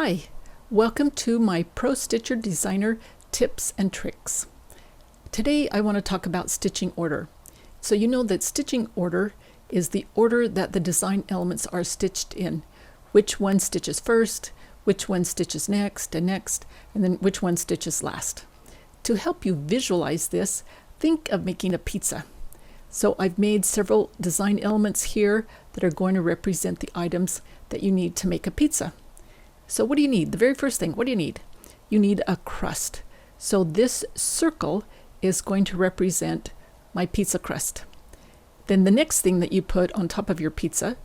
Hi, welcome to my Pro Stitcher Designer tips and tricks. Today I want to talk about stitching order. So you know that stitching order is the order that the design elements are stitched in. Which one stitches first, which one stitches next, and then which one stitches last. To help you visualize this, think of making a pizza. So I've made several design elements here that are going to represent the items that you need to make a pizza. So what do you need? The very first thing, what do you need? You need a crust. So this circle is going to represent my pizza crust. Then the next thing that you put on top of your pizza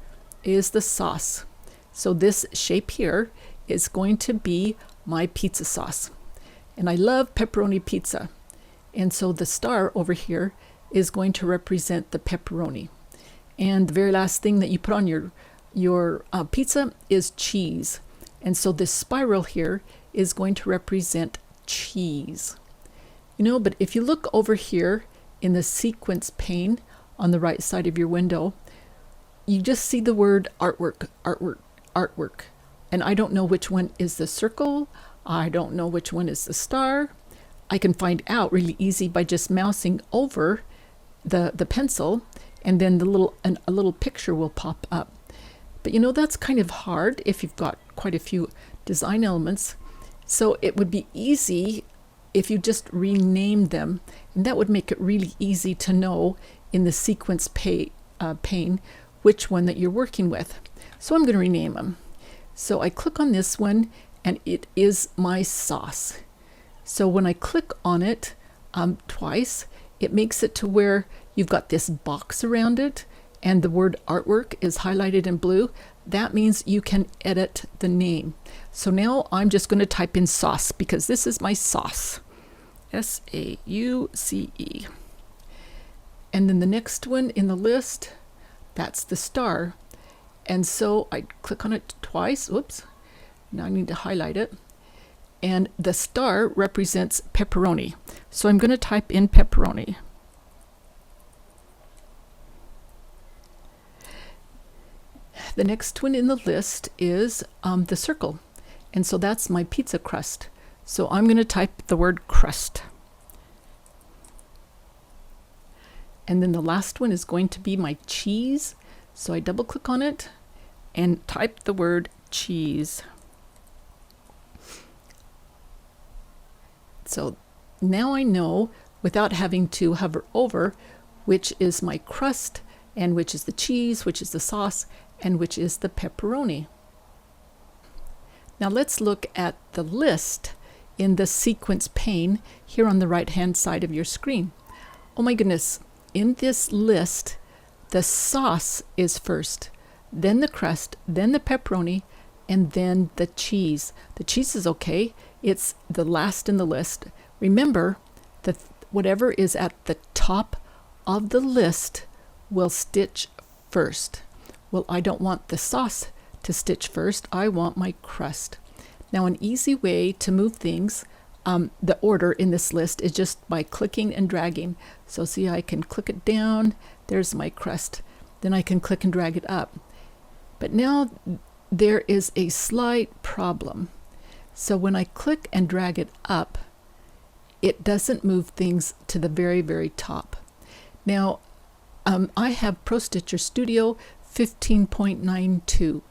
is the sauce. So this shape here is going to be my pizza sauce. And I love pepperoni pizza. And so the star over here is going to represent the pepperoni. And the very last thing that you put on your pizza is cheese. And so this spiral here is going to represent cheese. You know, but if you look over here in the sequence pane on the right side of your window, you just see the word artwork, artwork, artwork. And I don't know which one is the circle. I don't know which one is the star. I can find out really easy by just mousing over the pencil, and then a little picture will pop up. But you know, that's kind of hard if you've got quite a few design elements. So it would be easy if you just renamed them, and that would make it really easy to know in the sequence pane which one that you're working with. So I'm going to rename them. So I click on this one, and it is my sauce. So when I click on it twice, it makes it to where you've got this box around it, and the word artwork is highlighted in blue. That means you can edit the name. So now I'm just going to type in sauce because this is my sauce. S-A-U-C-E. And then the next one in the list, that's the star. And so I click on it twice. Whoops. Now I need to highlight it. And the star represents pepperoni. So I'm going to type in pepperoni. The next one in the list is the circle. And so that's my pizza crust. So I'm going to type the word crust. And then the last one is going to be my cheese. So I double click on it and type the word cheese. So now I know, without having to hover over, which is my crust and which is the cheese, which is the sauce, and which is the pepperoni. Now let's look at the list in the sequence pane here on the right hand side of your screen. Oh my goodness, in this list, the sauce is first, then the crust, then the pepperoni, and then the cheese. The cheese is okay, it's the last in the list. Remember that whatever is at the top of the list will stitch first. Well, I don't want the sauce to stitch first. I want my crust. Now, an easy way to move things, the order in this list, is just by clicking and dragging. So see, I can click it down. There's my crust. Then I can click and drag it up. But now there is a slight problem. So when I click and drag it up, it doesn't move things to the very, very top. Now, I have Pro Stitcher Studio 15.92,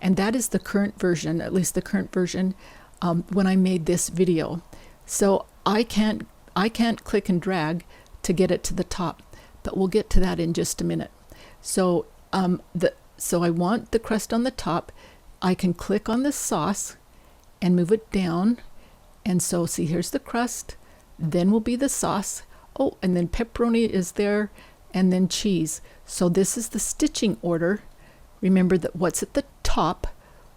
and that is the current version, at least the current version when I made this video. So I can't click and drag to get it to the top, but we'll get to that in just a minute. So so I want the crust on the top. I can click on the sauce and move it down, and so see, here's the crust, then will be the sauce. Oh, and then pepperoni is there, and then cheese. So this is the stitching order. Remember that what's at the top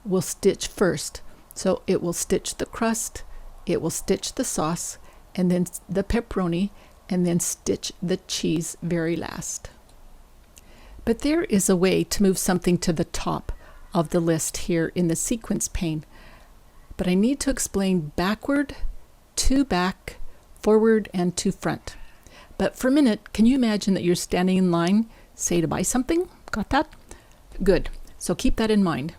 will stitch first. So it will stitch the crust, it will stitch the sauce, and then the pepperoni, and then stitch the cheese very last. But there is a way to move something to the top of the list here in the sequence pane. But I need to explain backward, to back, forward, and to front. But for a minute, can you imagine that you're standing in line, say, to buy something? Got that? Good. So keep that in mind.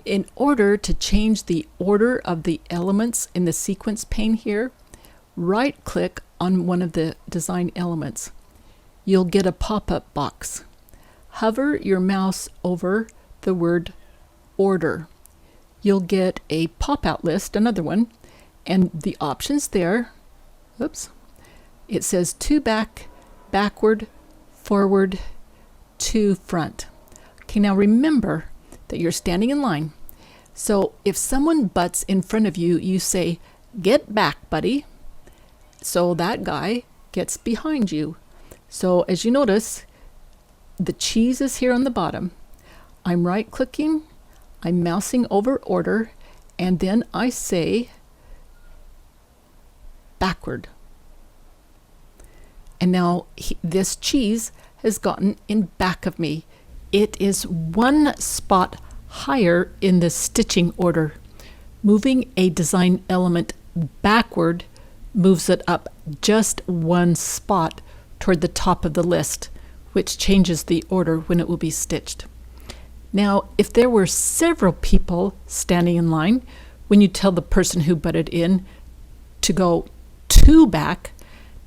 In order to change the order of the elements in the sequence pane here, right-click on one of the design elements. You'll get a pop-up box. Hover your mouse over the word Order. You'll get a pop-out list, another one, and the options there, it says to back, backward, forward, to front. Okay, now remember that you're standing in line. So if someone butts in front of you, you say, "Get back, buddy." So that guy gets behind you. So as you notice, the cheese is here on the bottom. I'm right-clicking, I'm mousing over Order, and then I say backward. And now this cheese has gotten in back of me. It is one spot higher in the stitching order. Moving a design element backward moves it up just one spot toward the top of the list, which changes the order when it will be stitched. Now, if there were several people standing in line, when you tell the person who butted in to go to back,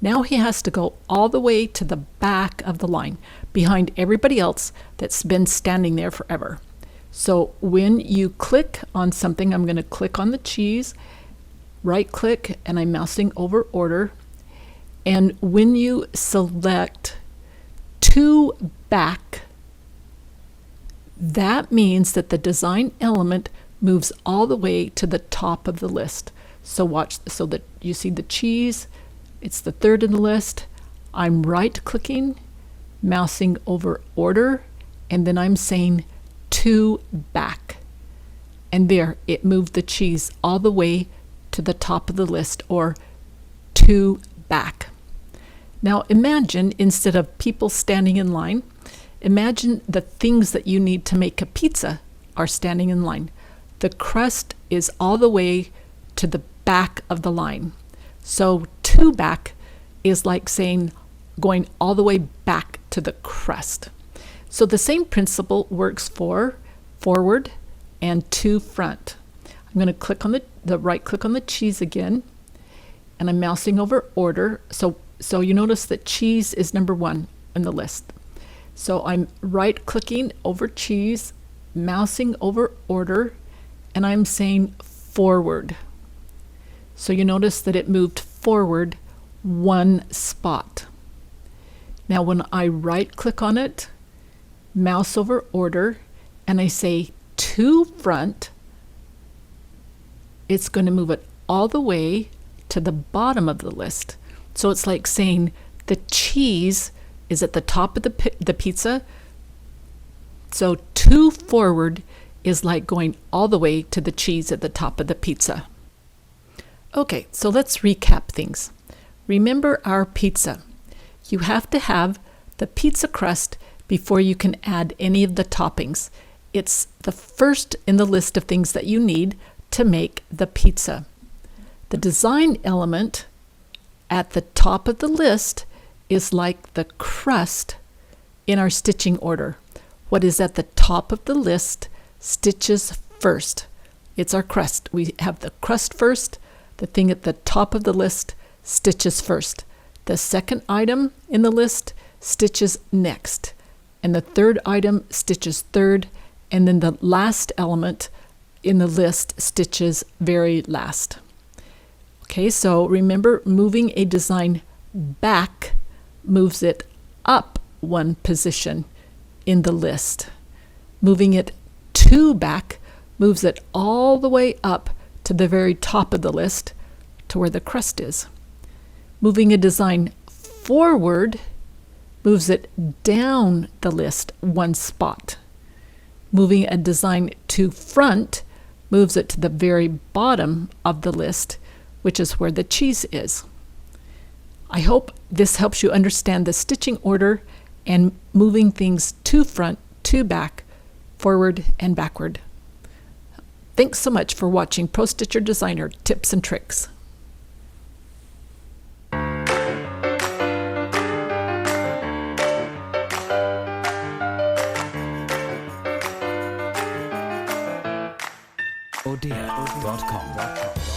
now he has to go all the way to the back of the line, behind everybody else that's been standing there forever. So when you click on something, I'm going to click on the cheese, right-click, and I'm mousing over Order. And when you select to back, that means that the design element moves all the way to the top of the list. So watch, so that you see the cheese, it's the third in the list. I'm right-clicking, mousing over Order, and then I'm saying to back. And there, it moved the cheese all the way to the top of the list, or to back. Now imagine, instead of people standing in line, imagine the things that you need to make a pizza are standing in line. The crust is all the way to the back of the line. So to back is like saying going all the way back to the crust. So the same principle works for forward and to front. I'm going to click on the right click on the cheese again, and I'm mousing over Order. So you notice that cheese is number 1 in the list. So I'm right-clicking over cheese, mousing over Order, and I'm saying forward. So you notice that it moved forward one spot. Now when I right-click on it, mouse over Order, and I say to front, it's going to move it all the way to the bottom of the list. So it's like saying the cheese is at the top of the pizza. So to forward is like going all the way to the cheese at the top of the pizza. Okay, so let's recap things. Remember our pizza. You have to have the pizza crust before you can add any of the toppings. It's the first in the list of things that you need to make the pizza. The design element at the top of the list is like the crust in our stitching order. What is at the top of the list stitches first. It's our crust. We have the crust first. The thing at the top of the list stitches first. The second item in the list stitches next. And the third item stitches third. And then the last element in the list stitches very last. Okay, so remember, moving a design back moves it up one position in the list. Moving it to back moves it all the way up to the very top of the list, to where the crust is. Moving a design forward moves it down the list one spot. Moving a design to front moves it to the very bottom of the list, which is where the cheese is. I hope this helps you understand the stitching order and moving things to front, to back, forward, and backward. Thanks so much for watching Pro Stitcher Designer Tips and Tricks. Odia.com.